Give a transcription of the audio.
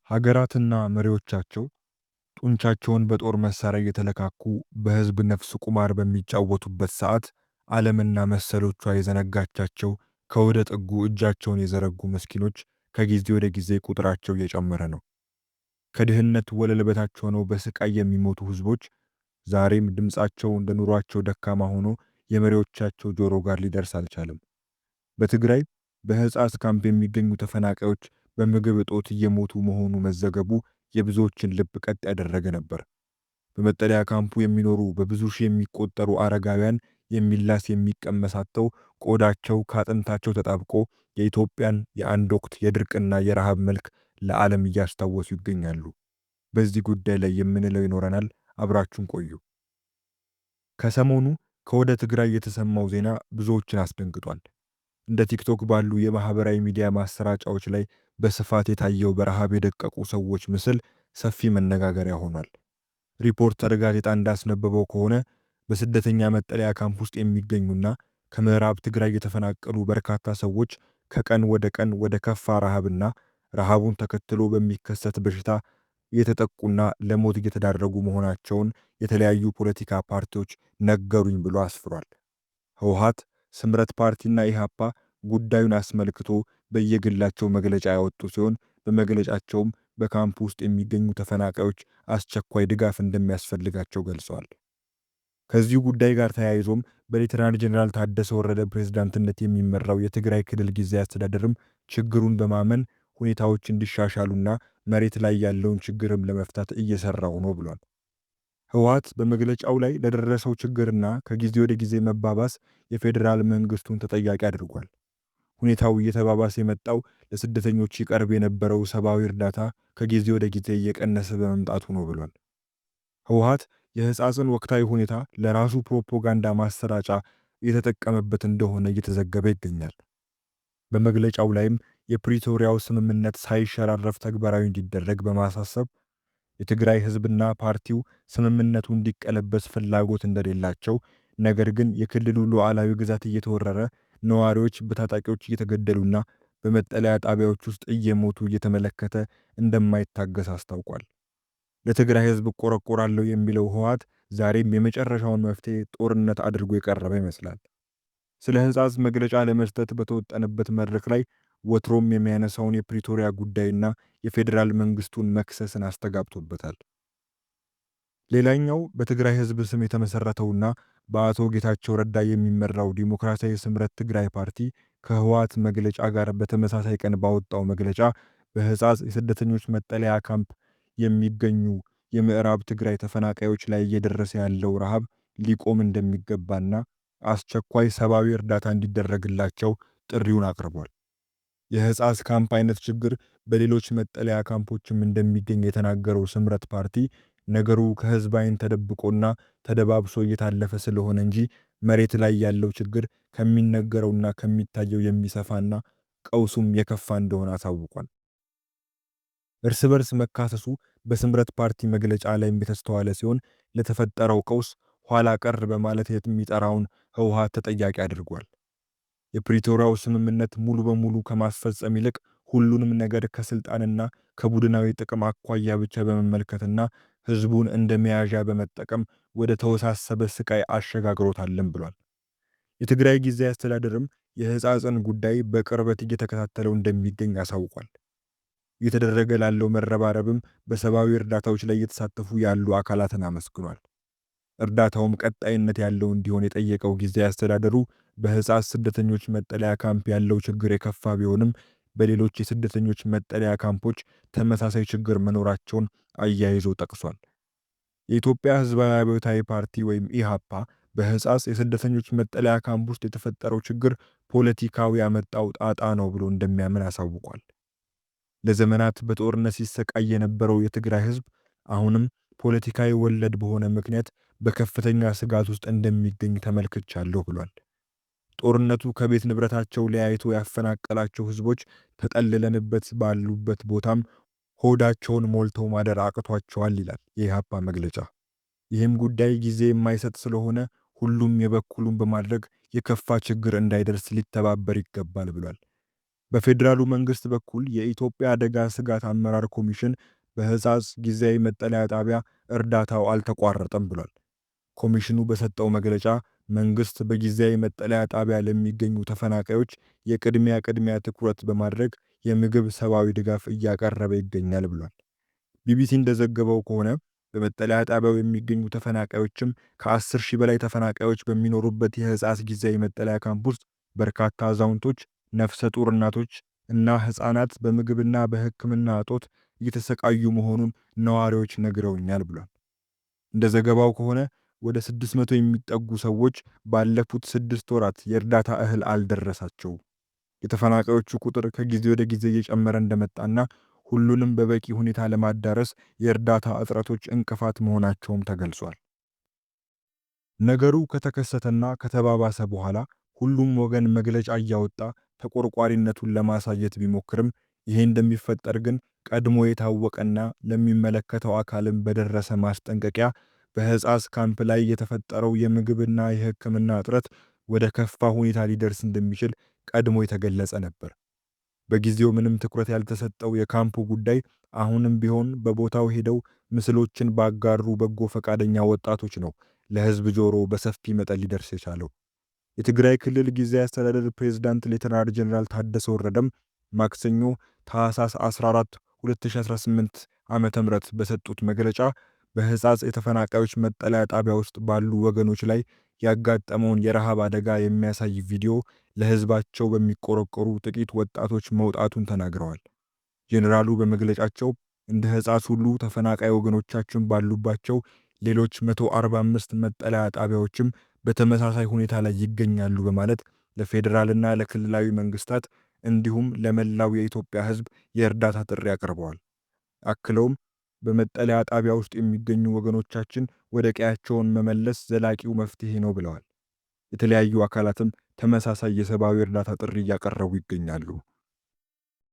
ሀገራትና መሪዎቻቸው ጡንቻቸውን በጦር መሳሪያ እየተለካኩ በህዝብ ነፍስ ቁማር በሚጫወቱበት ሰዓት ዓለምና መሰሎቿ የዘነጋቻቸው ከወደ ጥጉ እጃቸውን የዘረጉ ምስኪኖች ከጊዜ ወደ ጊዜ ቁጥራቸው እየጨመረ ነው። ከድህነት ወለል በታች ሆነው በስቃይ የሚሞቱ ህዝቦች ዛሬም ድምጻቸው እንደ ኑሯቸው ደካማ ሆኖ የመሪዎቻቸው ጆሮ ጋር ሊደርስ አልቻለም። በትግራይ በህፃስ ካምፕ የሚገኙ ተፈናቃዮች በምግብ እጦት እየሞቱ መሆኑ መዘገቡ የብዙዎችን ልብ ቀጥ ያደረገ ነበር። በመጠለያ ካምፑ የሚኖሩ በብዙ ሺህ የሚቆጠሩ አረጋውያን የሚላስ የሚቀመሳተው ቆዳቸው ካጥንታቸው ተጣብቆ የኢትዮጵያን የአንድ ወቅት የድርቅና የረሃብ መልክ ለዓለም እያስታወሱ ይገኛሉ። በዚህ ጉዳይ ላይ የምንለው ይኖረናል። አብራችሁን ቆዩ። ከሰሞኑ ከወደ ትግራይ የተሰማው ዜና ብዙዎችን አስደንግጧል። እንደ ቲክቶክ ባሉ የማህበራዊ ሚዲያ ማሰራጫዎች ላይ በስፋት የታየው በረሃብ የደቀቁ ሰዎች ምስል ሰፊ መነጋገሪያ ሆኗል። ሪፖርተር ጋዜጣ እንዳስነበበው ከሆነ በስደተኛ መጠለያ ካምፕ ውስጥ የሚገኙና ከምዕራብ ትግራይ የተፈናቀሉ በርካታ ሰዎች ከቀን ወደ ቀን ወደ ከፋ ረሃብና ረሃቡን ተከትሎ በሚከሰት በሽታ እየተጠቁና ለሞት እየተዳረጉ መሆናቸውን የተለያዩ ፖለቲካ ፓርቲዎች ነገሩኝ ብሎ አስፍሯል። ህወሓት፣ ስምረት ፓርቲና ኢሃፓ ጉዳዩን አስመልክቶ በየግላቸው መግለጫ ያወጡ ሲሆን በመግለጫቸውም በካምፕ ውስጥ የሚገኙ ተፈናቃዮች አስቸኳይ ድጋፍ እንደሚያስፈልጋቸው ገልጸዋል። ከዚሁ ጉዳይ ጋር ተያይዞም በሌተናንት ጀነራል ታደሰ ወረደ ፕሬዝዳንትነት የሚመራው የትግራይ ክልል ጊዜያዊ አስተዳደርም ችግሩን በማመን ሁኔታዎች እንዲሻሻሉና መሬት ላይ ያለውን ችግርም ለመፍታት እየሰራው ነው ብሏል። ህወሓት በመግለጫው ላይ ለደረሰው ችግርና ከጊዜ ወደ ጊዜ መባባስ የፌዴራል መንግስቱን ተጠያቂ አድርጓል። ሁኔታው እየተባባሰ የመጣው ለስደተኞች ይቀርብ የነበረው ሰብአዊ እርዳታ ከጊዜ ወደ ጊዜ እየቀነሰ በመምጣቱ ነው ብሏል። ህወሓት የህፃጽን ወቅታዊ ሁኔታ ለራሱ ፕሮፓጋንዳ ማሰራጫ እየተጠቀመበት እንደሆነ እየተዘገበ ይገኛል። በመግለጫው ላይም የፕሪቶሪያው ስምምነት ሳይሸራረፍ ተግባራዊ እንዲደረግ በማሳሰብ የትግራይ ህዝብና ፓርቲው ስምምነቱ እንዲቀለበስ ፍላጎት እንደሌላቸው፣ ነገር ግን የክልሉ ሉዓላዊ ግዛት እየተወረረ ነዋሪዎች በታጣቂዎች እየተገደሉና በመጠለያ ጣቢያዎች ውስጥ እየሞቱ እየተመለከተ እንደማይታገስ አስታውቋል። ለትግራይ ህዝብ ቆረቆራለሁ የሚለው ህወሓት ዛሬም የመጨረሻውን መፍትሄ ጦርነት አድርጎ የቀረበ ይመስላል። ስለ ህጻጽ መግለጫ ለመስጠት በተወጠነበት መድረክ ላይ ወትሮም የሚያነሳውን የፕሪቶሪያ ጉዳይና የፌዴራል መንግስቱን መክሰስን አስተጋብቶበታል። ሌላኛው በትግራይ ህዝብ ስም የተመሰረተውና በአቶ ጌታቸው ረዳ የሚመራው ዲሞክራሲያዊ ስምረት ትግራይ ፓርቲ ከህወሓት መግለጫ ጋር በተመሳሳይ ቀን ባወጣው መግለጫ በህጻጽ የስደተኞች መጠለያ ካምፕ የሚገኙ የምዕራብ ትግራይ ተፈናቃዮች ላይ እየደረሰ ያለው ረሃብ ሊቆም እንደሚገባና አስቸኳይ ሰብአዊ እርዳታ እንዲደረግላቸው ጥሪውን አቅርቧል። የህጻጽ ካምፕ አይነት ችግር በሌሎች መጠለያ ካምፖችም እንደሚገኝ የተናገረው ስምረት ፓርቲ ነገሩ ከህዝብ አይን ተደብቆና ተደባብሶ እየታለፈ ስለሆነ እንጂ መሬት ላይ ያለው ችግር ከሚነገረውና ከሚታየው የሚሰፋና ቀውሱም የከፋ እንደሆነ አሳውቋል። እርስ በርስ መካሰሱ በስምረት ፓርቲ መግለጫ ላይ የተስተዋለ ሲሆን ለተፈጠረው ቀውስ ኋላ ቀር በማለት የሚጠራውን ህወሓት ተጠያቂ አድርጓል። የፕሪቶሪያው ስምምነት ሙሉ በሙሉ ከማስፈጸም ይልቅ ሁሉንም ነገር ከስልጣንና ከቡድናዊ ጥቅም አኳያ ብቻ በመመልከትና ህዝቡን እንደ መያዣ በመጠቀም ወደ ተወሳሰበ ስቃይ አሸጋግሮታልም ብሏል። የትግራይ ጊዜያዊ አስተዳደርም የህጻጽን ጉዳይ በቅርበት እየተከታተለው እንደሚገኝ አሳውቋል። እየተደረገ ላለው መረባረብም በሰብአዊ እርዳታዎች ላይ እየተሳተፉ ያሉ አካላትን አመስግኗል። እርዳታውም ቀጣይነት ያለው እንዲሆን የጠየቀው ጊዜያዊ አስተዳደሩ በህጻጽ ስደተኞች መጠለያ ካምፕ ያለው ችግር የከፋ ቢሆንም በሌሎች የስደተኞች መጠለያ ካምፖች ተመሳሳይ ችግር መኖራቸውን አያይዞ ጠቅሷል። የኢትዮጵያ ህዝባዊ አብዮታዊ ፓርቲ ወይም ኢሃፓ በህጻጽ የስደተኞች መጠለያ ካምፕ ውስጥ የተፈጠረው ችግር ፖለቲካዊ ያመጣው ጣጣ ነው ብሎ እንደሚያምን አሳውቋል። ለዘመናት በጦርነት ሲሰቃይ የነበረው የትግራይ ህዝብ አሁንም ፖለቲካዊ ወለድ በሆነ ምክንያት በከፍተኛ ስጋት ውስጥ እንደሚገኝ ተመልክቻለሁ ብሏል። ጦርነቱ ከቤት ንብረታቸው ለያይቶ ያፈናቀላቸው ህዝቦች ተጠልለንበት ባሉበት ቦታም ሆዳቸውን ሞልተው ማደር አቅቷቸዋል ይላል የኢሃፓ መግለጫ። ይህም ጉዳይ ጊዜ የማይሰጥ ስለሆነ ሁሉም የበኩሉን በማድረግ የከፋ ችግር እንዳይደርስ ሊተባበር ይገባል ብሏል። በፌዴራሉ መንግስት በኩል የኢትዮጵያ አደጋ ስጋት አመራር ኮሚሽን በሕጻጽ ጊዜያዊ መጠለያ ጣቢያ እርዳታው አልተቋረጠም ብሏል። ኮሚሽኑ በሰጠው መግለጫ መንግስት በጊዜያዊ መጠለያ ጣቢያ ለሚገኙ ተፈናቃዮች የቅድሚያ ትኩረት በማድረግ የምግብ ሰብአዊ ድጋፍ እያቀረበ ይገኛል ብሏል። ቢቢሲ እንደዘገበው ከሆነ በመጠለያ ጣቢያው የሚገኙ ተፈናቃዮችም ከ10 ሺህ በላይ ተፈናቃዮች በሚኖሩበት የሕጻጽ ጊዜያዊ መጠለያ ካምፕ ውስጥ በርካታ አዛውንቶች፣ ነፍሰ ጡር እናቶች እና ሕፃናት በምግብና በሕክምና እጦት እየተሰቃዩ መሆኑን ነዋሪዎች ነግረውኛል ብሏል። እንደ ዘገባው ከሆነ ወደ 600 የሚጠጉ ሰዎች ባለፉት 6 ወራት የእርዳታ እህል አልደረሳቸውም። የተፈናቃዮቹ ቁጥር ከጊዜ ወደ ጊዜ እየጨመረ እንደመጣና ሁሉንም በበቂ ሁኔታ ለማዳረስ የእርዳታ እጥረቶች እንቅፋት መሆናቸውም ተገልጿል። ነገሩ ከተከሰተና ከተባባሰ በኋላ ሁሉም ወገን መግለጫ እያወጣ ተቆርቋሪነቱን ለማሳየት ቢሞክርም ይሄ እንደሚፈጠር ግን ቀድሞ የታወቀና ለሚመለከተው አካልም በደረሰ ማስጠንቀቂያ በሕጻጽ ካምፕ ላይ የተፈጠረው የምግብና የሕክምና እጥረት ወደ ከፋ ሁኔታ ሊደርስ እንደሚችል ቀድሞ የተገለጸ ነበር። በጊዜው ምንም ትኩረት ያልተሰጠው የካምፑ ጉዳይ አሁንም ቢሆን በቦታው ሄደው ምስሎችን ባጋሩ በጎ ፈቃደኛ ወጣቶች ነው ለሕዝብ ጆሮ በሰፊ መጠን ሊደርስ የቻለው። የትግራይ ክልል ጊዜያዊ አስተዳደር ፕሬዝዳንት ሌተናል ጀነራል ታደሰ ወረደም ማክሰኞ ታህሳስ 14 2018 ዓ.ም በሰጡት መግለጫ በሕጻጽ የተፈናቃዮች መጠለያ ጣቢያ ውስጥ ባሉ ወገኖች ላይ ያጋጠመውን የረሃብ አደጋ የሚያሳይ ቪዲዮ ለሕዝባቸው በሚቆረቆሩ ጥቂት ወጣቶች መውጣቱን ተናግረዋል። ጄኔራሉ በመግለጫቸው እንደ ሕጻጽ ሁሉ ተፈናቃይ ወገኖቻችን ባሉባቸው ሌሎች 145 መጠለያ ጣቢያዎችም በተመሳሳይ ሁኔታ ላይ ይገኛሉ በማለት ለፌዴራልና ለክልላዊ መንግስታት እንዲሁም ለመላው የኢትዮጵያ ሕዝብ የእርዳታ ጥሪ አቅርበዋል። አክለውም በመጠለያ ጣቢያ ውስጥ የሚገኙ ወገኖቻችን ወደ ቀያቸውን መመለስ ዘላቂው መፍትሄ ነው ብለዋል። የተለያዩ አካላትም ተመሳሳይ የሰብአዊ እርዳታ ጥሪ እያቀረቡ ይገኛሉ።